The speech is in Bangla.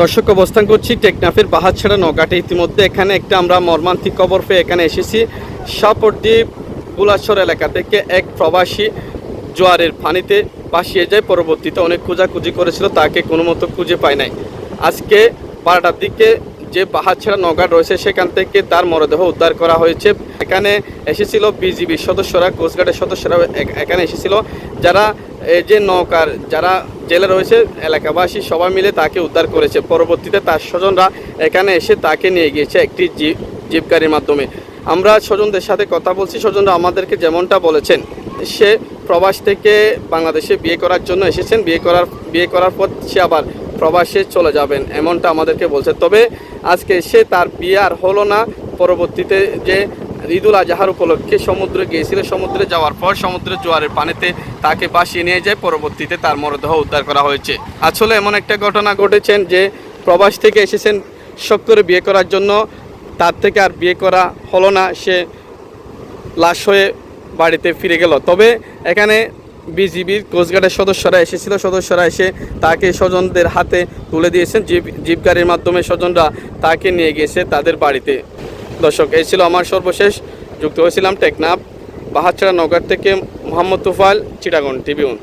দর্শক অবস্থান করছি টেকনাফের বাহাতছড়া নৌঘাটে। ইতিমধ্যে এখানে একটা আমরা মর্মান্তিক খবর পেয়ে এখানে এসেছি। শাহপট্টি বুলাচর এলাকা থেকে এক প্রবাসী জোয়ারের পানিতে ভাসিয়ে যায়। পরবর্তীতে অনেক খোঁজাখুঁজি করেছিল, তাকে কোনো মতো খুঁজে পায় নাই। আজকে 12টার দিকে যে বাহাতছড়া নৌঘাট রয়েছে সেখান থেকে তার মরদেহ উদ্ধার করা হয়েছে। এখানে এসেছিল বিজিবির সদস্যরা, কোস্টগার্ডের সদস্যরা এখানে এসেছিল। যারা এই যে নৌকার যারা জেলে রয়েছে এলাকাবাসী সবাই মিলে তাকে উদ্ধার করেছে। পরবর্তীতে তার স্বজনরা এখানে এসে তাকে নিয়ে গিয়েছে একটি জিপ গাড়ির মাধ্যমে। আমরা স্বজনদের সাথে কথা বলছি। স্বজনরা আমাদেরকে যেমনটা বলেছেন, সে প্রবাস থেকে বাংলাদেশে বিয়ে করার জন্য এসেছেন। বিয়ে করার পর সে আবার প্রবাসে চলে যাবেন এমনটা আমাদেরকে বলছে। তবে আজকে সে তার বিয়ে আর হলো না। পরবর্তীতে যে ঈদুল আজহার উপলক্ষে সমুদ্রে গিয়েছিল, সমুদ্রে যাওয়ার পর সমুদ্রের জোয়ারের পানিতে তাকে ভাসিয়ে নিয়ে যায়। পরবর্তীতে তার মরদেহ উদ্ধার করা হয়েছে। আসলে এমন একটা ঘটনা ঘটেছেন যে প্রবাস থেকে এসেছেন শখ করে বিয়ে করার জন্য, তার থেকে আর বিয়ে করা হলো না, সে লাশ হয়ে বাড়িতে ফিরে গেল। তবে এখানে বিজিবির কোস্টগার্ডের সদস্যরা এসেছিল। সদস্যরা এসে তাকে স্বজনদের হাতে তুলে দিয়েছেন। জিপ গাড়ির মাধ্যমে স্বজনরা তাকে নিয়ে গিয়েছে তাদের বাড়িতে। দর্শক, এই ছিল আমার সর্বশেষ। যুক্ত হয়েছিলাম টেকনাফ বাহাতছড়া নৌঘাট থেকে মোহাম্মদ তুফাইল, চিটাগং ট্রিবিউন।